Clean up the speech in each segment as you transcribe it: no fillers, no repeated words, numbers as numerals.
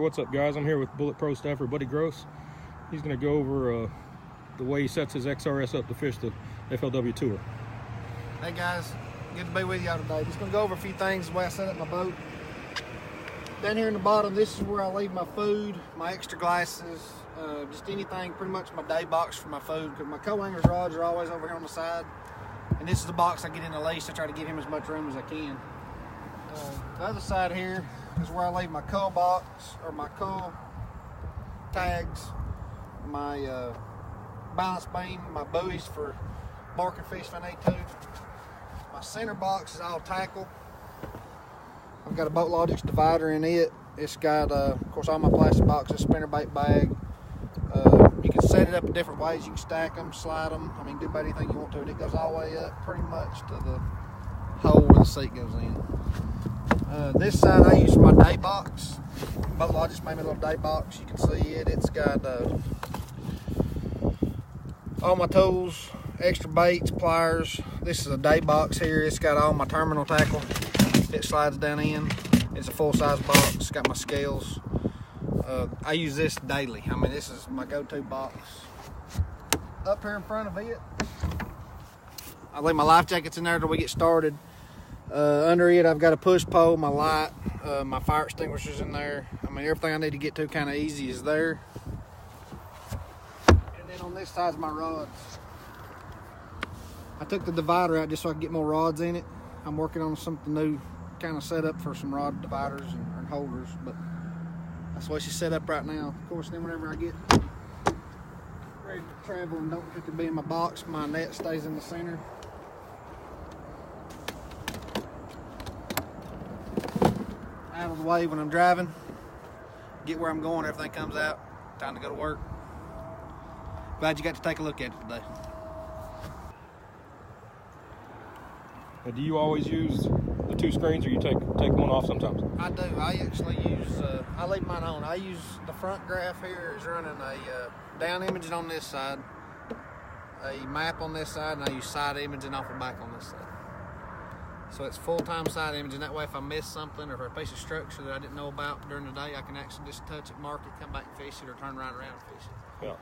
What's up, guys? I'm here with Bullet Pro staffer Buddy Gross. He's going to go over the way he sets his XRS up to fish the FLW Tour. Hey guys, good to be with y'all today. Just going to go over a few things, the way I set up my boat. Down here in the bottom, this is where I leave my food, my extra glasses, just anything, pretty much my day box for my food, because my co-anger's rods are always over here on the side. And this is the box I get in the leash. I try to give him as much room as I can. The other side here is where I leave my cull box, or my cull tags, my balance beam, my buoys for marking fish if I need to. My center box is all tackle. I've got a BoatLogix divider in it. It's got, of course, all my plastic boxes, spinnerbait bag. You can set it up in different ways. You can stack them, slide them. I mean, do about anything you want to. And it goes all the way up pretty much to the hole where the seat goes in. This side I use my day box. BoatLogix made me a little day box. You can see it. It's got all my tools, extra baits, pliers. This is a day box here. It's got all my terminal tackle. It slides down in. It's a full-size box. It's got my scales. I use this daily. I mean, this is my go-to box. Up here in front of it, I leave my life jackets in there till we get started. Under it, I've got a push pole, my light, my fire extinguishers in there. I mean, everything I need to get to kind of easy is there. And then on this side's my rods. I took the divider out just so I can get more rods in it. I'm working on something new, kind of set up for some rod dividers and holders, but that's the way she's set up right now. Of course, then whenever I get ready to travel and don't have to be in my box, my net stays in the center. Out of the way when I'm driving, get where I'm going, everything comes out, time to go to work. Glad you got to take a look at it today. Now, do you always use the two screens, or you take one off sometimes? I do. I actually use, I leave mine on. I use the front graph here is running a down imaging on this side, a map on this side, and I use side imaging off the back on this side. So it's full-time side imaging. That way if I miss something or if a piece of structure that I didn't know about during the day, I can actually just touch it, mark it, come back and fish it, or turn right around and fish it. Yeah.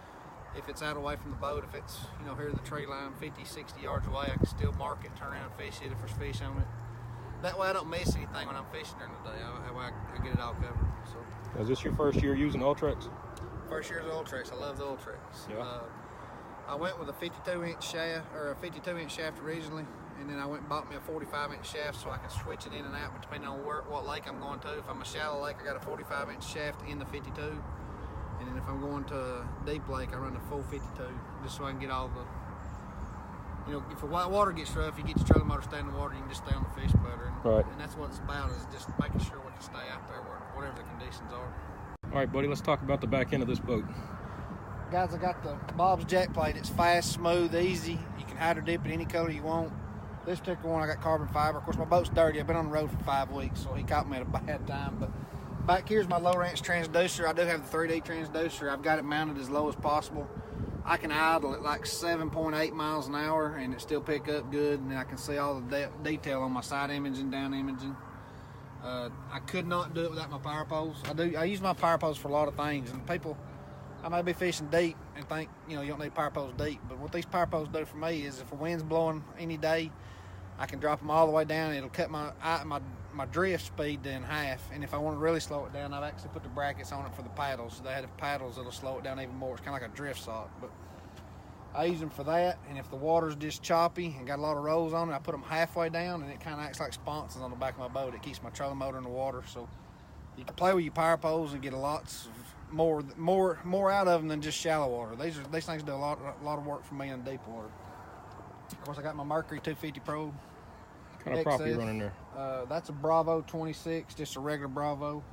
If it's out away from the boat, if it's, you know, here to the tree line 50, 60 yards away, I can still mark it, turn around and fish it if there's fish on it. That way I don't miss anything when I'm fishing during the day. That way I get it all covered. So. Is this your first year using Ultrex? First year's Ultrex. I love the Ultrex. Yeah. I went with a 52-inch shaft, or a 52-inch shaft originally, and then I went and bought me a 45-inch shaft so I can switch it in and out depending on what lake I'm going to. If I'm a shallow lake, I got a 45-inch shaft in the 52. And then if I'm going to a deep lake, I run the full 52, just so I can get all the, you know, if the water gets rough, you get your trolling motor stay in the water, you can just stay on the fish better. And, right. And that's what it's about, is just making sure we can stay out there whatever the conditions are. All right, buddy, let's talk about the back end of this boat. Guys, I got the Bob's jack plate. It's fast, smooth, easy. You can hydro dip it any color you want. This particular one, I got carbon fiber. Of course, my boat's dirty. I've been on the road for 5 weeks, so he caught me at a bad time. But back here's my low ranch transducer. I do have the 3D transducer. I've got it mounted as low as possible. I can idle at like 7.8 miles an hour and it still pick up good, and I can see all the detail on my side imaging, down imaging. I could not do it without my power poles. I use my power poles for a lot of things, and people, I may be fishing deep and think, you know, you don't need power poles deep, but what these power poles do for me is if the wind's blowing any day, I can drop them all the way down and it'll cut my drift speed in half. And if I want to really slow it down, I've actually put the brackets on it for the paddles. They have paddles that'll slow it down even more. It's kind of like a drift sock, but I use them for that. And if the water's just choppy and got a lot of rolls on it, I put them halfway down and it kind of acts like sponsons on the back of my boat. It keeps my trolling motor in the water, so you can play with your power poles and get lots of more out of them than just shallow water. These things do a lot of work for me in deep water. Of course, I got my Mercury 250 Pro. What kind of prop are you running there? That's a Bravo 26, just a regular Bravo.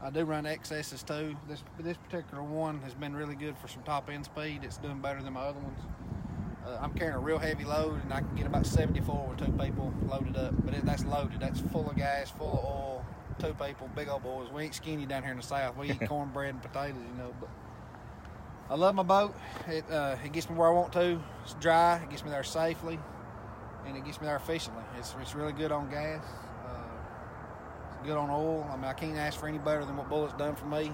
I do run XS's too. This particular one has been really good for some top end speed. It's doing better than my other ones. I'm carrying a real heavy load, and I can get about 74 with 2 people loaded up. But that's loaded. That's full of gas, full of oil. 2 people, big old boys. We ain't skinny down here in the South. We eat cornbread and potatoes, you know. But I love my boat. It gets me where I want to. It's dry. It gets me there safely, and it gets me there efficiently. It's really good on gas. good on oil. I mean, I can't ask for any better than what Bullet's done for me.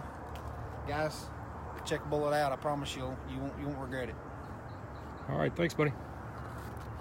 Guys, check Bullet out. I promise you won't regret it. All right, thanks, buddy.